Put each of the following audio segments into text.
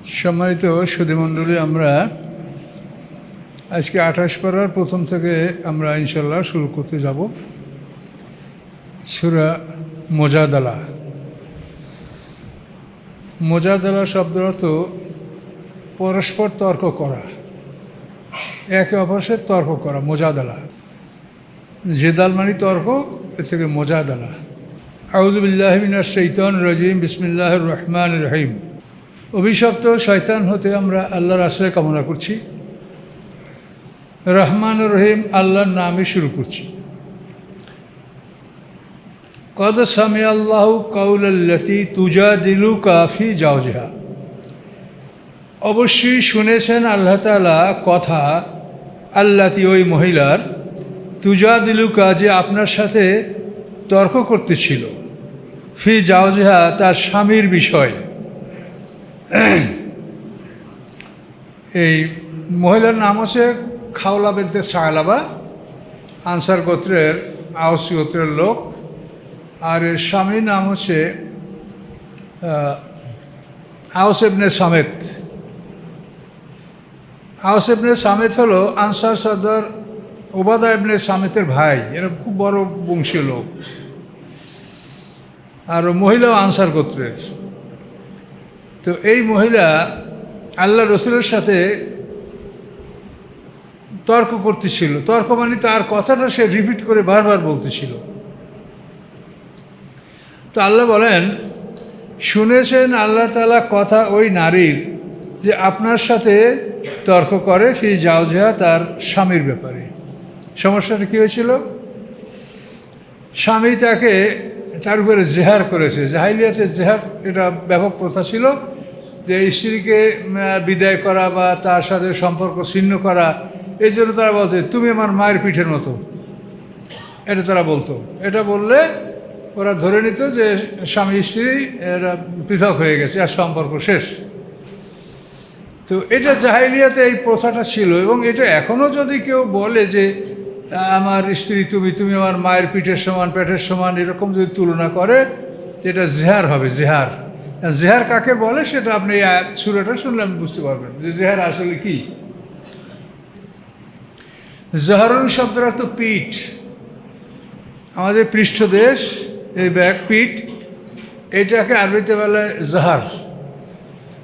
সম্মানিত সুধীমণ্ডলী, আমরা আজকে 28 পারার প্রথম থেকে আমরা ইনশাল্লাহ শুরু করতে যাব সূরা মুজাদালা। মুজাদালা শব্দের অর্থ পরস্পর তর্ক করা, একে অপরের সাথে তর্ক করা। মুজাদালা, জেদাল মানে তর্ক, এর থেকে মুজাদালা। আউযু বিল্লাহি মিনাশ শাইতানির রাজিম, বিসমিল্লাহির রহমানির রহিম। অভিশপ্ত শয়তান হতে আমরা আল্লাহর আশ্রয় কামনা করছি। রহমান রহিম আল্লাহর নামে শুরু করছি। কদ সামিআল্লাহু কাউলাল্লাতী তুজাদিলুকা ফি জাওজিহা। অবশ্যই শুনেছেন আল্লাহ তাআলা কথা, আল্লাতী ওই মহিলার, তুজাদিলুকা যে আপনার সাথে তর্ক করতেছিল, ফি জাওজিহা তার স্বামীর বিষয়। এই মহিলার নাম হচ্ছে খাওলা বিনতে সায়লাবা, আনসার গোত্রের, আওস গোত্রের লোক। আর এর স্বামীর নাম হচ্ছে আওস ইবনে সামেত। আওস ইবনে সামেত হলো আনসার সর্দার ওবাদা ইবনে সামেতের ভাই। এরা খুব বড় বংশীয় লোক। আর মহিলাও আনসার গোত্রের। তো এই মহিলা আল্লাহ রসুলের সাথে তর্ক করতেছিল। তর্ক মানে তার কথাটা সে রিপিট করে বারবার বলতেছিল। তো আল্লাহ বলেন, শুনেছেন আল্লাহ তাআলা কথা ওই নারীর যে আপনার সাথে তর্ক করে, সেই জাওজিহা তার স্বামীর ব্যাপারে। সমস্যাটা কী হয়েছিল? স্বামী তাকে তার উপরে জেহার করেছে। জাহিলিয়াতে জেহার এটা ব্যাপক প্রথা ছিল, যে স্ত্রীকে বিদায় করা বা তার সাথে সম্পর্ক ছিন্ন করা। এই জন্য তারা বলতে, তুমি আমার মায়ের পিঠের মতো, এটা তারা বলতো। এটা বললে ওরা ধরে নিত যে স্বামী স্ত্রী এরা পৃথক হয়ে গেছে, আর সম্পর্ক শেষ। তো এটা জাহিলিয়াতে এই প্রথাটা ছিল। এবং এটা এখনও যদি কেউ বলে যে আমার স্ত্রী তুমি, তুমি আমার মায়ের পিঠের সমান, পেটের সমান, এরকম যদি তুলনা করে, এটা জেহার হবে। জেহার, জেহার কাকে বলে সেটা আপনি এই সূরাটা শুনলে আপনি বুঝতে পারবেন যে জেহার আসলে কি। জাহরুন শব্দের অর্থ পিঠ, আমাদের পৃষ্ঠদেশ, এই ব্যাক পিঠ, এইটাকে আরবিতে বলে জাহার।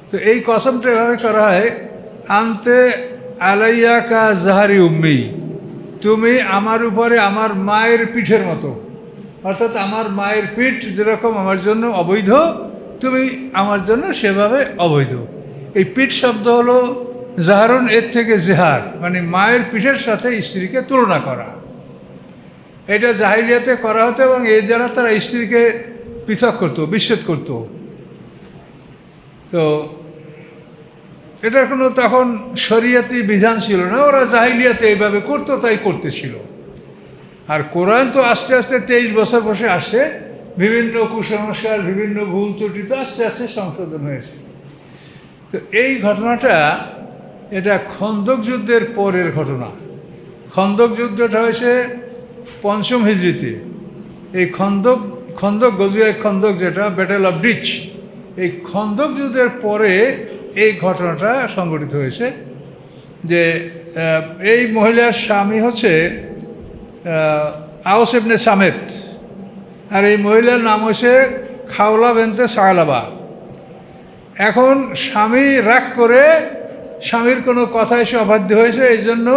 তো এই কসমটা এভাবে করা হয়, আনতে আলাইয়া কা জাহারি উম্মি, তুমি আমার উপরে আমার মায়ের পিঠের মতো। অর্থাৎ আমার মায়ের পিঠ যেরকম আমার জন্য অবৈধ, তুমি আমার জন্য সেভাবে অবৈধ। এই পিঠ শব্দ হলো জাহারুন, এর থেকে জেহার মানে মায়ের পিঠের সাথে স্ত্রীকে তুলনা করা। এটা জাহিলিয়াতে করা হতো এবং এই দ্বারা তারা স্ত্রীকে পৃথক করতো, বিচ্ছেদ করতো। তো এটার কোনো তখন শরিয়তি বিধান ছিল না, ওরা জাহিলিয়াতে এইভাবে করতো, তাই করতেছিল। আর কোরআন তো আস্তে আস্তে 23 বছর বসে আসছে, বিভিন্ন কুসংস্কার, বিভিন্ন ভুল ত্রুটি তো আস্তে আস্তে সংশোধন হয়েছে। তো এই ঘটনাটা, এটা খন্দক যুদ্ধের পরের ঘটনা। খন্দক যুদ্ধটা হয়েছে 5ম হিজরিতে। এই খন্দক গজিয়া খন্দক, যেটা ব্যাটেল অফ ডিচ, এই খন্দক যুদ্ধের পরে এই ঘটনাটা সংঘটিত হয়েছে। যে এই মহিলার স্বামী হচ্ছে আওস ইবনে সামেত, আর এই মহিলার নাম হচ্ছে খাওলা বিনতে সায়লাবা। এখন স্বামী রাগ করে, স্বামীর কোনো কথা এসে অবাধ্য হয়েছে, এই জন্য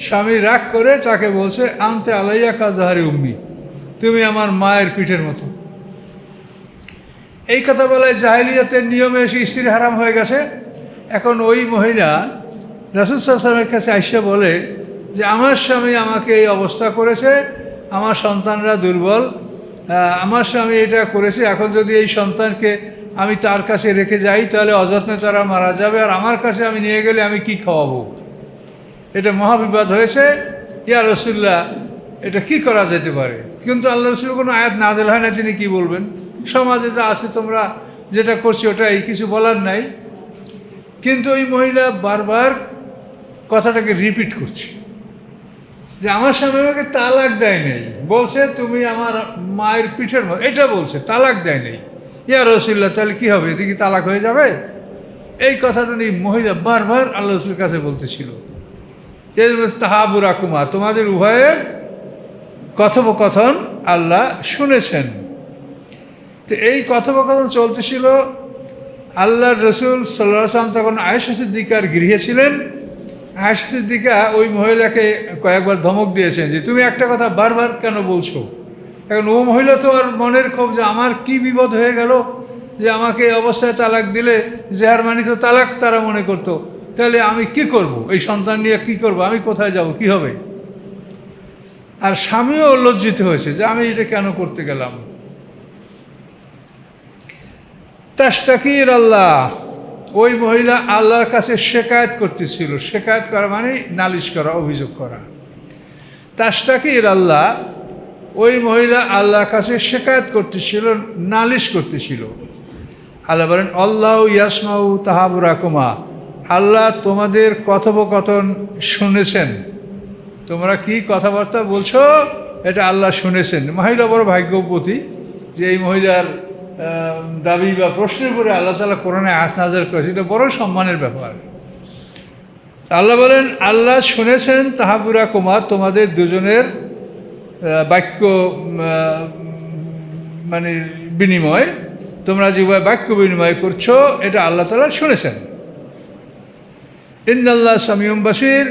স্বামী রাগ করে তাকে বলছে, আনতে আলাইয়া কা জাহারি উম্মি, তুমি আমার মায়ের পিঠের মতো। এই কথা বলায় জাহিলিয়াতের নিয়মে এসে স্ত্রী হারাম হয়ে গেছে। এখন ওই মহিলা রাসূল সাল্লাল্লাহু আলাইহি ওয়াসাল্লামের কাছে আইসা বলে যে আমার স্বামী আমাকে এই অবস্থা করেছে, আমার সন্তানরা দুর্বল, আমার স্বামী এটা করেছে। এখন যদি এই সন্তানকে আমি তার কাছে রেখে যাই, তাহলে অযত্নে তারা মারা যাবে, আর আমার কাছে আমি নিয়ে গেলে আমি কি খাওয়াবো? এটা মহাবিবাদ হয়েছে। ইয়া রাসূলুল্লাহ, এটা কি করা যেতে পারে? কিন্তু আল্লাহ রাসূল কোনো আয়াত নাযিল হয় না, তিনি কি বলবেন? সমাজে যা আছে তোমরা যেটা করছো ওটাই, কিছু বলার নাই। কিন্তু ওই মহিলা বারবার কথাটাকে রিপিট করছে যে আমার স্বামী আমাকে তালাক দেয় নেই, বলছে তুমি আমার মায়ের পিঠের মতো, এটা বলছে, তালাক দেয় নেই। ইয়া রাসূলুল্লাহ, তাহলে কী হবে? এটা কি তালাক হয়ে যাবে? এই কথাটা নিয়ে মহিলা বারবার আল্লাহ রাসূলের কাছে বলতেছিল, তাহাবুরাকুমা, তোমাদের উভয়ের কথোপকথন আল্লাহ শুনেছেন। তো এই কথোপকথন চলতেছিল। আল্লাহর রসুল সাল্লাল্লাহু আলাইহি ওয়াসাল্লাম তখন আয়েশা সিদ্দিকার গৃহে ছিলেন। আয়েশা সিদ্দিকা ওই মহিলাকে কয়েকবার ধমক দিয়েছেন যে তুমি একটা কথা বারবার কেন বলছো। এখন ও মহিলা তো আর মনের ক্ষোভ যে আমার কি বিপদ হয়ে গেল যে আমাকে এই অবস্থায় তালাক দিলে, জেহার মানি তো তালাক তারা মনে করতো, তাহলে আমি কি করব, এই সন্তান নিয়ে কি করব, আমি কোথায় যাব, কি হবে। আর স্বামীও লজ্জিত হয়েছে যে আমি এটা কেন করতে গেলাম। তাশতাকির আল্লাহ, ওই মহিলা আল্লাহর কাছে শেকায়েত করতেছিল। শেকায়েত করা মানে নালিশ করা, অভিযোগ করা। তাশতাকির আল্লাহ, ওই মহিলা আল্লাহর কাছে শেকায়েত করতেছিল, নালিশ করতেছিল। আল্লাহ বলেন আল্লাহ ইয়াসমাউ তাহাবুরাকুমা, আল্লাহ তোমাদের কথোপকথন শুনেছেন। তোমরা কি কথাবার্তা বলছো এটা আল্লাহ শুনেছেন। মহিলা বড় ভাগ্যবতী যে এই মহিলার দাবি বা প্রশ্নের উপরে আল্লাহ তাআলা কোরআনে আয়াত নাযিল করেছে, এটা বড় সম্মানের ব্যাপার। আল্লাহ বলেন আল্লাহ শুনেছেন তাহাবুরাকুমা, তোমাদের দুজনের বাক্য মানে বিনিময়, তোমরা যেভাবে বাক্য বিনিময় করছো এটা আল্লাহ তাআলা শুনেছেন। ইন্নাল্লাহ সামিউম বাসির,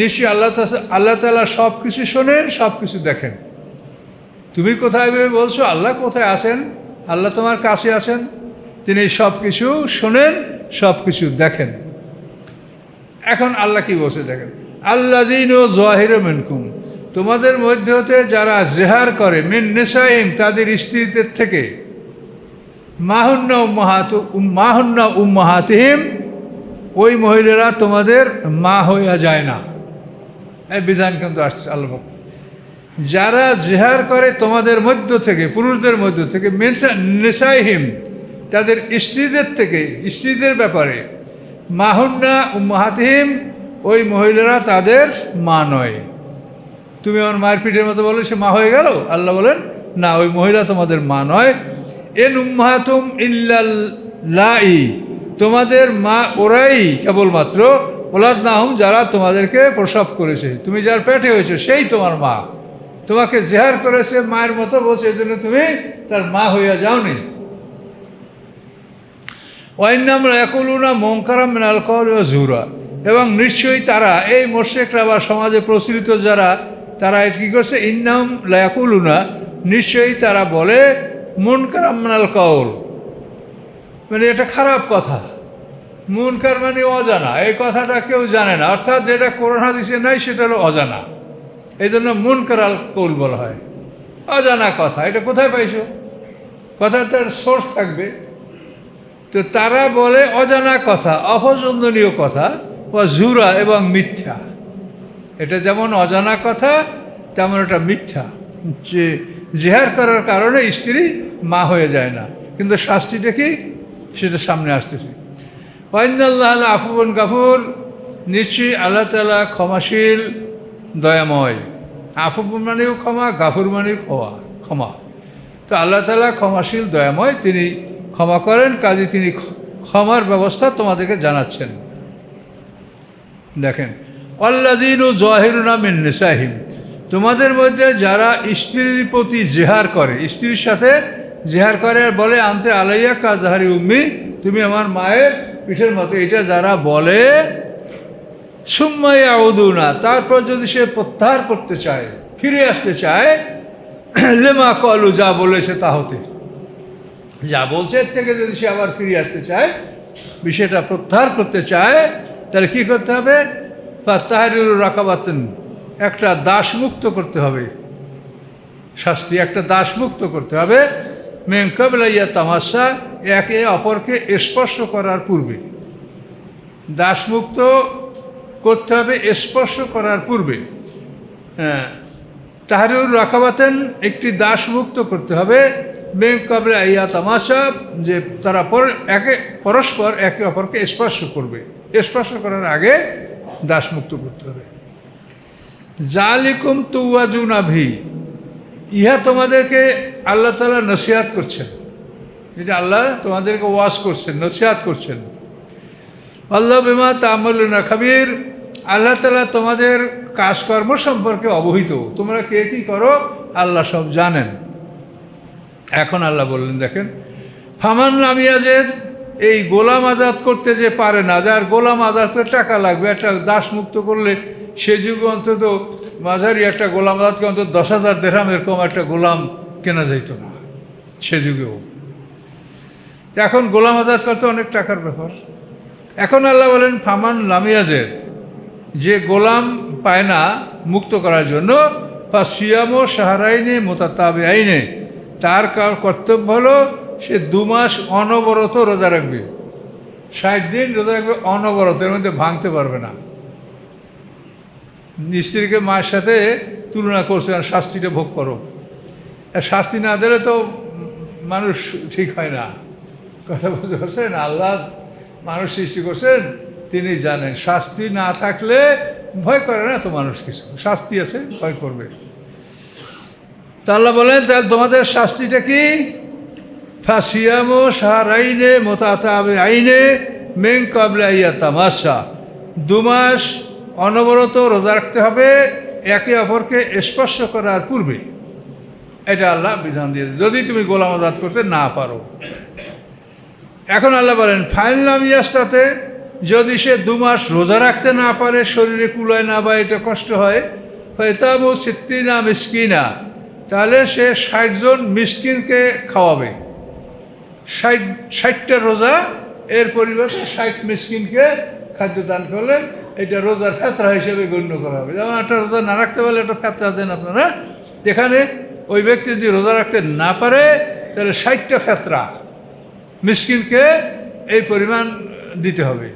নিশ্চয়ই আল্লাহ তাআলা সব কিছু শোনেন, সব কিছু দেখেন। তুমি কোথায় ভেবে বলছো, আল্লাহ কোথায় আছেন, আল্লাহ তোমার কাছে আছেন, তিনি সব কিছু শোনেন, সব কিছু দেখেন। এখন আল্লাহ কি বলছে দেখেন, আল্লাযীনা যাহিরু মিনকুম, তোমাদের মধ্যে হতে যারা জেহার করে, মিন নিসাইহিম, তাদের স্ত্রীদের থেকে, মাহুন্না উম্মাহাতিহিম, ওই মহিলারা তোমাদের মা হইয়া যায় না। এই বিধান কিন্তু আসছে আল্লাহ। যারা জেহার করে তোমাদের মধ্য থেকে, পুরুষদের মধ্য থেকে, নিসাইহিম, তাদের স্ত্রীদের থেকে, স্ত্রীদের ব্যাপারে, মাহুন্না উম্মাহাতিহিম, ওই মহিলারা তাদের মা নয়। তুমি আমার মায়ের পিঠের মতো বলে সে মা হয়ে গেল, আল্লাহ বলেন না, ওই মহিলা তোমাদের মা নয়। এন উম্মাহাতুম ইল্লাল্লাই, তোমাদের মা ওরাই কেবলমাত্র, ওলাদ নাহুম, যারা তোমাদেরকে প্রসব করেছে, তুমি যার পেটে হয়েছে সেই তোমার মা, তোমাকে জেহার করেছে মায়ের মতো বলছে, এই জন্য তুমি তার মা হইয়া যাওনি। ওয়াইন্নাম ইয়াকুলুনা মুনকারাম মিনাল কওলি ওয়া জুরা, এবং নিশ্চয়ই তারা, এই মুশরিকরা বা সমাজে প্রচলিত যারা, তারা কী করছে, ইন্নাহুম লায়াকুলুনা, নিশ্চয়ই তারা বলে, মুনকারাম মিনাল কওল, মানে এটা খারাপ কথা। মুনকার মানে অজানা, এই কথাটা কেউ জানে না, অর্থাৎ যেটা কোরআন হাদিসে নাই সেটা হলো অজানা, এই জন্য মুনকার আল কওল বলা হয়। অজানা কথা, এটা কোথায় পাইছো, কথাটার সোর্স থাকবে। তো তারা বলে অজানা কথা, অপছন্দনীয় কথা, ও জুরা, এবং মিথ্যা। এটা যেমন অজানা কথা তেমন এটা মিথ্যা, যে জেহার করার কারণে স্ত্রী মা হয়ে যায় না, কিন্তু শাস্তিটা কি সেটা সামনে আসতেছে। ওয়াইন্নাল্লাহ আফুবুন গাফুর, নিশ্চয়ই আল্লাহ তাআলা ক্ষমাশীল, দয়াময়। আফুবুন মানেও ক্ষমা, গাফুর মানেও ক্ষমা। তো আল্লাহ তাআলা ক্ষমাশীল, দয়াময়, তিনি ক্ষমা করেন, কাজে তিনি ক্ষমার ব্যবস্থা তোমাদেরকে জানাচ্ছেন। দেখেন, আল্লাযীনা যাহিরুনা মিন নিসাইহিম, তোমাদের মধ্যে যারা স্ত্রীর প্রতি জেহার করে, স্ত্রীর সাথে জেহার করে আর বলে আনতে আলাইয়া কা জাহারি উম্মি, তুমি আমার মায়ের পিঠের মতো, এটা যারা বলে, সুম্মা ইয়াউদুনা, তারপর যদি সে প্রত্যাহার করতে চায়, ফিরে আসতে চায়, লিমা ক্বালু, যা বলেছে তা হতে, যা বলছে এর থেকে যদি সে আবার ফিরে আসতে চায়, বিষয়টা প্রত্যাহার করতে চায়, তাহলে কী করতে হবে, তাহরিরু রাকাবাতিন, একটা দাসমুক্ত করতে হবে। শাস্তি, একটা দাসমুক্ত করতে হবে। মিন ক্বাবলি ইয়াতামাসসা, একে অপরকে স্পর্শ করার পূর্বে, দাসমুক্ত করতে হবে স্পর্শ করার পূর্বে। হ্যাঁ, তাহরিরু রাকাবাতিন, একটি দাসমুক্ত করতে হবে। মিন ক্বাবলি ইয়াতামাসসা, যে তারা পরস্পর একে অপরকে স্পর্শ করবে, স্পর্শ করার আগে দাসমুক্ত করতে হবে। জালিকুম তুওয়াজুনা ভি, ইহা তোমাদেরকে আল্লাহ তাআলা নসিহত করছেন, যেটা আল্লাহ তোমাদেরকে ওয়াজ করছেন, নসিহত করছেন। আল্লাহ বিমা তা'মালুনা খাবির, আল্লাহ তাআলা তোমাদের কাজকর্ম সম্পর্কে অবহিত। তোমরা কে কী করো আল্লাহ সব জানেন। এখন আল্লাহ বললেন, দেখেন, ফামান লাম ইয়াজিদ, এই গোলাম আজাদ করতে যে পারে না, যার গোলাম আজাদ করে টাকা লাগবে, একটা দাস মুক্ত করলে সে যুগে অন্তত মাঝারি একটা গোলাম আজাদকে অন্তত 10,000 দিরহাম এরকম একটা গোলাম কেনা যাইত না সে যুগেও। এখন গোলাম আজাদ করতে অনেক টাকার ব্যাপার। এখন আল্লাহ বলেন ফামান লাম ইয়াজিদ, যে গোলাম পায় না মুক্ত করার জন্য, ফাসিয়াম শাহরাইনে মুতাতাবিআইনে, তার কর্তব্য হলো সে 2 মাস অনবরত রোজা রাখবে। 60 দিন রোজা রাখবে অনবরত, এর মধ্যে ভাঙতে পারবে না। স্ত্রীকে মায়ের সাথে তুলনা করছে, আর শাস্তিটা ভোগ করো। আর শাস্তি না দিলে তো মানুষ ঠিক হয় না। কথা বুঝতে পারছেন? আল্লাহ মানুষ সৃষ্টি করছেন, তিনি জানেন শাস্তি না থাকলে ভয় করে না তো মানুষ, কিছু শাস্তি আছে ভয় করবে। তা আল্লাহ বলেন, তাহলে তোমাদের শাস্তিটা কি? ফাসিয়াম শাহরাইনে মুতাতাবিআইনে মিন ক্বাবলি আইয়াতামাসা, 2 মাস অনবরত রোজা রাখতে হবে একে অপরকে স্পর্শ করার পূর্বে। এটা আল্লাহ বিধান দিয়ে, যদি তুমি গোলাম আজাদ করতে না পারো। এখন আল্লাহ বলেন ফাইন লাম ইয়াস্তাতে, যদি সে 2 মাস রোজা রাখতে না পারে, শরীরে কুলায় না বা এটা কষ্ট হয়, ফাইতামু সিত্তিনা মিসকিনা, তাহলে সে 60 জন মিসকিনকে খাওয়াবে। 60টা রোজা, এর পরিবর্তে 60 মিসকিনকে খাদ্য দান করলে এটা রোজার ফেতরা হিসেবে গণ্য করা হবে। যেমন একটা রোজা না রাখতে পারলে একটা ফেতরা দেন আপনারা। এখানে ওই ব্যক্তি যদি রোজা রাখতে না পারে, তাহলে 60টা ফেতরা মিসকিনকে এই পরিমাণ দিতে হবে,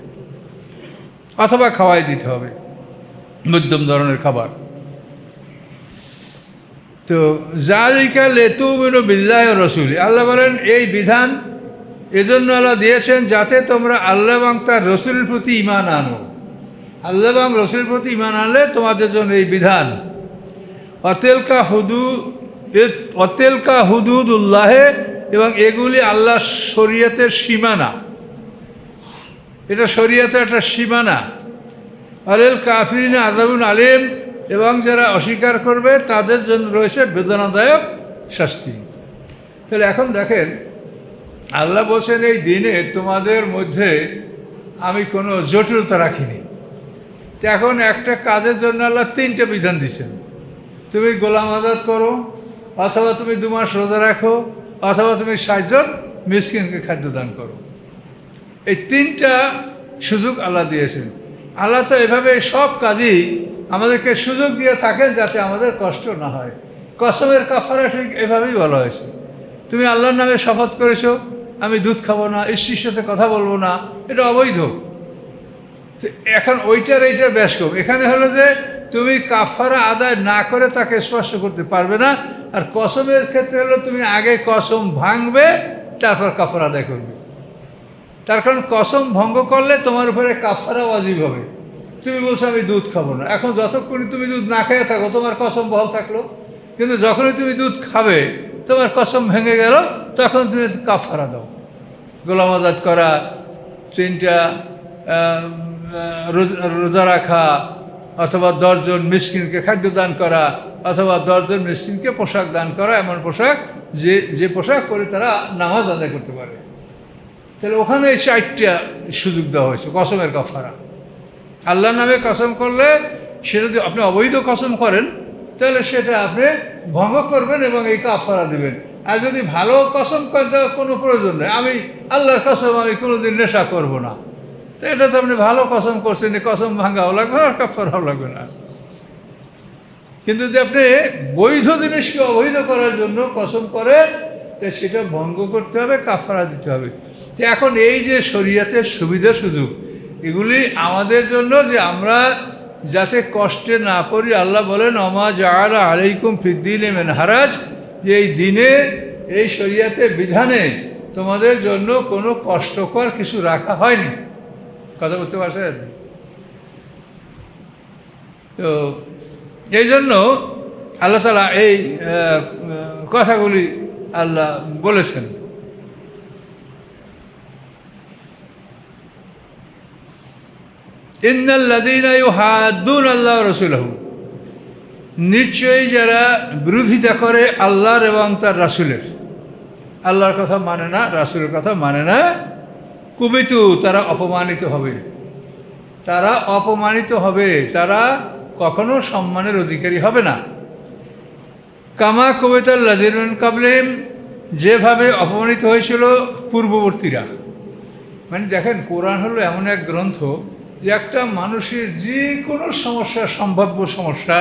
অথবা খাওয়াই দিতে হবে, মধ্যম ধরনের খাবার। তো যালিকা লিতুমিনু বিল্লাহি ওয়া রাসূলি, আল্লাহ বলেন এই বিধান এজন্য আল্লাহ দিয়েছেন যাতে তোমরা আল্লাহ এবং তার রসুলের প্রতি ঈমান আনো। আল্লাহ এবং রসুলের প্রতি ঈমান আনলে তোমাদের জন্য এই বিধান। অতেলকা হুদুদুল্লাহে, এবং এগুলি আল্লাহ শরীয়তের সীমানা, এটা শরীয়তের একটা সীমানা। আলেল কাফিরিনা আযাবুন আলিম, এবং যারা অস্বীকার করবে তাদের জন্য রয়েছে বেদনাদায়ক শাস্তি। তাহলে এখন দেখেন আল্লাহ বলছেন এই দিনে তোমাদের মধ্যে আমি কোনো জটিলতা রাখিনি। তো এখন একটা কাজের জন্য আল্লাহ 3টে বিধান দিয়েছেন, তুমি গোলাম আজাদ করো, অথবা তুমি 2 মাস রোজা রাখো, অথবা তুমি 60 জন মিসকিনকে খাদ্য দান করো। এই 3টা সুযোগ আল্লাহ দিয়েছেন। আল্লাহ তো এভাবে সব কাজই আমাদেরকে সুযোগ দিয়ে থাকেন যাতে আমাদের কষ্ট না হয়। কসমের কাফারা ঠিক এভাবেই বলা হয়েছে। তুমি আল্লাহর নামে শপথ করেছো, আমি দুধ খাবো না, স্ত্রীর সাথে কথা বলবো না, এটা অবৈধ। তো এখন ওইটার এইটার ব্যাস কম। এখানে হলো যে তুমি কাফারা আদায় না করে তাকে স্পর্শ করতে পারবে না। আর কসমের ক্ষেত্রে হলো তুমি আগে কসম ভাঙবে, তারপর কাফারা আদায় করবে। তার কারণ কসম ভঙ্গ করলে তোমার উপরে কাফারা ওয়াজিব হবে। তুমি বলছো আমি দুধ খাবো না, এখন যতক্ষণ তুমি দুধ না খেয়ে থাকো তোমার কসম বহাল থাকলো, কিন্তু যখনই তুমি দুধ খাবে তোমার কসম ভেঙে গেল, তখন তুমি কাফারা দাও। গোলাম আজাদ করা, 3টা রোজা রাখা, অথবা 10 জন মিসকিনকে খাদ্য দান করা, অথবা 10 জন মিসকিনকে পোশাক দান করা, এমন পোশাক যে পোশাক পরে তারা নামাজ আদায় করতে পারে। তাহলে ওখানে এই 4টা সুযোগ দেওয়া হয়েছে কসমের কাফারা। আল্লাহর নামে কসম করলে সে যদি আপনি অবৈধ কসম করেন তাহলে সেটা আপনি ভঙ্গ করবেন এবং এই কাফারা দেবেন। আর যদি ভালো কসম করতে কোনো প্রয়োজন নেই, আমি আল্লাহর কসম আমি কোনোদিন নেশা করব না, তো এটা তো আপনি ভালো কসম করছেন, কসম ভাঙাও লাগবে আর কাফারাও লাগবে না। কিন্তু যদি আপনি বৈধ জিনিসকে অবৈধ করার জন্য কসম করেন, তো সেটা ভঙ্গ করতে হবে, কাফারা দিতে হবে। তো এখন এই যে শরীয়তের সুবিধা সুযোগ, এগুলি আমাদের জন্য যে আমরা যাতে কষ্টে না পড়ি। আল্লাহ বলেন ওমা জাআলা আলাইকুম ফিদ্দীনে মিন হারাজ, যে এই দিনে এই শরীয়তের বিধানে তোমাদের জন্য কোনো কষ্টকর কিছু রাখা হয়নি। কথা বুঝতে পারছেন? তো এই জন্য আল্লাহ তাআলা এই কথাগুলি আল্লাহ বলেছেন। ইন্নাল্লাযীনা ইউহাদ্দুনা আল্লাহ ওয়া রাসূলাহু, নিশ্চয়ই যারা বিরোধিতা করে আল্লাহর এবং তার রাসূলের, আল্লাহর কথা মানে না, রাসূলের কথা মানে না, কুবিতু, তারা অপমানিত হবে, তারা অপমানিত হবে, তারা কখনো সম্মানের অধিকারী হবে না। কামা কুবিতাল্লাযীনা মিন ক্বাবলিহিম, যেভাবে অপমানিত হয়েছিল পূর্ববর্তীরা। মানে দেখেন, কোরআন হলো এমন এক গ্রন্থ যে একটা মানুষের যে কোনো সমস্যা, সম্ভাব্য সমস্যা,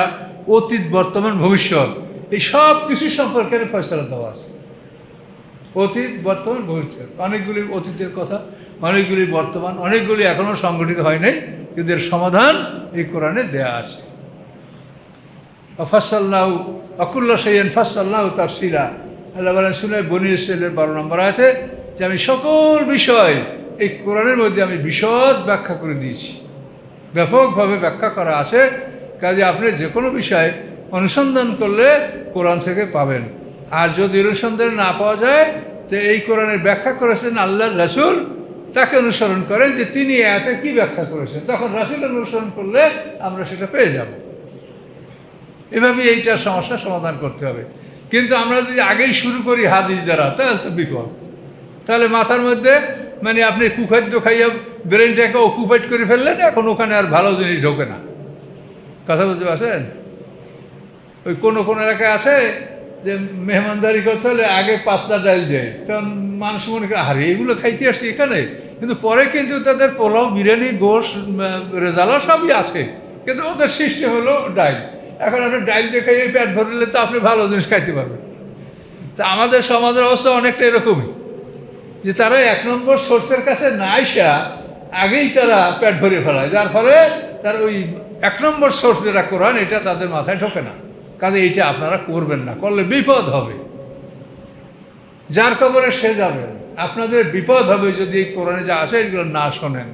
অতীত, বর্তমান, ভবিষ্যৎ, এই সব কিছু সম্পর্কে ফয়সালা দেওয়া আছে। অতীত, বর্তমান, ভবিষ্যৎ, অনেকগুলি অতীতের কথা, অনেকগুলি বর্তমান, অনেকগুলি এখনও সংগঠিত হয় নাই, কিন্তু এর সমাধান এই কোরআনে দেয়া আছে। ফাসাল্লাহু আকুল্লা শাইইন ফাসাল্লাহু তাফসীরা, আল্লাহ বলেন শুনে বনী ইসরাঈলের 12 নম্বর আয়াতে যে আমি সকল বিষয় এই কোরআনের মধ্যে আমি বিশদ ব্যাখ্যা করে দিয়েছি, ব্যাপকভাবে ব্যাখ্যা করা আছে। কাজে আপনি যে কোনো বিষয় অনুসন্ধান করলে কোরআন থেকে পাবেন। আর যদি অনুসন্ধান না পাওয়া যায়, তো এই কোরআনের ব্যাখ্যা করেছেন আল্লাহর রাসূল, তাকে অনুসরণ করেন যে তিনি আয়াতে কি ব্যাখ্যা করেছেন, তখন রাসূলের অনুসরণ করলে আমরা সেটা পেয়ে যাব। এভাবে এইটার সমস্যার সমাধান করতে হবে। কিন্তু আমরা যদি আগেই শুরু করি হাদিস দ্বারা, তাহলে তো বিপদ। তাহলে মাথার মধ্যে মানে আপনি কুখাদ্য খাইয়া ব্রেনটাকে অকুপাইড করে ফেললেন, এখন ওখানে আর ভালো জিনিস ঢোকে না। কথা বুঝতে পারছেন? ওই কোনো এলাকায় আছে যে মেহমানদারি করতে হলে আগে পাতলা ডাল দেয়, তখন মানুষ মনে করে আরে এগুলো খাইতে আসছে এখানে, কিন্তু পরে কিন্তু তাদের পোলাও, বিরিয়ানি, গোশ, রেজালা সবই আছে, কিন্তু ওদের সিস্টেম হলো ডাল। এখন আপনি ডাল দিয়ে খাইয়ে পেট ভরলে তো আপনি ভালো জিনিস খাইতে পারবেন। তা আমাদের সমাজের অবস্থা অনেকটা এরকমই, যে তারা 1 নম্বর সোর্সের কাছে না আইসা আগেই তারা পেট ভরে ফেলায়, যার ফলে তার ওই 1 নম্বর সোর্স যেটা কোরআন, এটা তাদের মাথায় ঢোকে না। কাজে এইটা আপনারা করবেন না, করলে বিপদ হবে, যার কবরে সে যাবেন। আপনাদের বিপদ হবে যদি এই কোরআনে যা আছে এগুলো না শোনেন।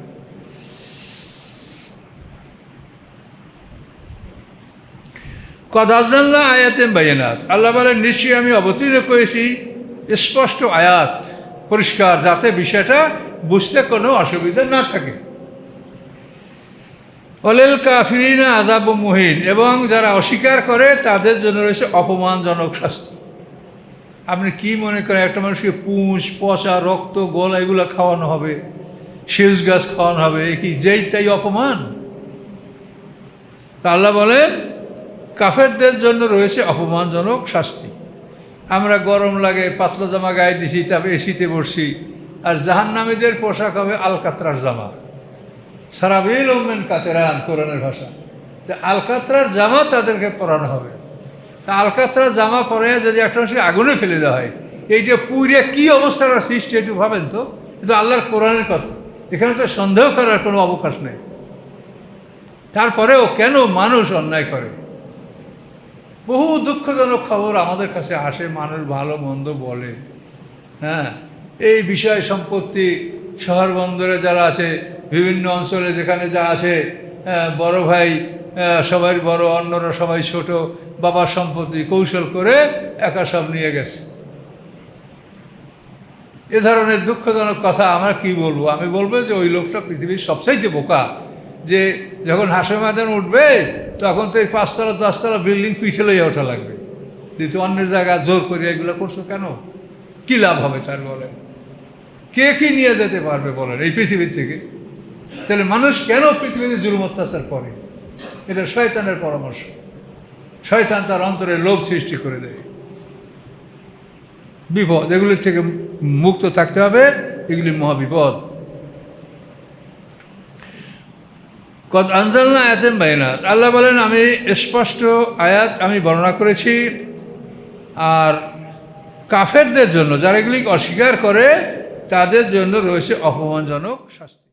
কদ আনজালনা আয়াতিন বাইয়িনাত, আল্লাহ বলেন নিশ্চয়ই আমি অবতীর্ণ করেছি স্পষ্ট আয়াত, পরিষ্কার, যাতে বিষয়টা বুঝতে কোনো অসুবিধা না থাকে। ওয়ালিল কাফিরিনা আযাবুম মুহিন, এবং যারা অস্বীকার করে তাদের জন্য রয়েছে অপমানজনক শাস্তি। আপনি কি মনে করেন একটা মানুষকে পুঁজ, পচা, রক্ত, গলা এগুলো খাওয়ানো হবে, সেউজ গাছ খাওয়ানো হবে, এ কি যেই তাই অপমান? তা আল্লাহ বলেন কাফেরদের জন্য রয়েছে অপমানজনক শাস্তি। আমরা গরম লাগে পাতলা জামা গায়ে দিছি, তারপরে এসিতে বসছি, আর জাহান্নামীদের পোশাক হবে আলকাতরার জামা, সারাবিল মিন কাতেরান, কোরআনের ভাষা। যে আলকাতরার জামা তাদেরকে পরানো হবে। তা আলকাতরার জামা পরে যদি একটা মানুষকে আগুনে ফেলে দেওয়া হয়, এইটা পুড়ে কী অবস্থাটা সৃষ্টি, একটু ভাবেন তো। কিন্তু আল্লাহর কোরআনের কথা, এখানে তো সন্দেহ করার কোনো অবকাশ নেই। তারপরেও কেন মানুষ অন্যায় করে? বহু দুঃখজনক খবর আমাদের কাছে আসে, মানুষ ভালো মন্দ বলে। হ্যাঁ, এই বিষয় সম্পত্তি শহর বন্দরে যারা আছে, বিভিন্ন অঞ্চলে যেখানে যা আছে, বড় ভাই সবাই বড়, অন্যরা সবাই ছোট, বাবার সম্পত্তি কৌশল করে একা সব নিয়ে গেছে। এ ধরনের দুঃখজনক কথা আমরা কি বলবো? আমি বলবো যে ওই লোকটা পৃথিবীর সবচাইতে বোকা, যে যখন হাসে ময়দান উঠবে তখন তো এই 5 তলা 10 তলা বিল্ডিং পিঠে লইয়া ওঠা লাগবে। দ্বিতীয় অন্যের জায়গা জোর করে এগুলো করছো কেন? কী লাভ হবে তার? বলেন, কে কি নিয়ে যেতে পারবে বলেন এই পৃথিবীর থেকে? তাহলে মানুষ কেন পৃথিবীতে জুলুম অত্যাচার করে? এটা শয়তানের পরামর্শ। শয়তান তার অন্তরে লোভ সৃষ্টি করে দেয়। বিপদ, এগুলির থেকে মুক্ত থাকতে হবে, এগুলি মহাবিপদ। কদ আনজালনা আয়াতিন বাইয়িনাত, আল্লাহ বলেন আমি স্পষ্ট আয়াত আমি বর্ণনা করেছি। আর কাফেরদের জন্য, যারা এগুলি অস্বীকার করে, তাদের জন্য রয়েছে অপমানজনক শাস্তি।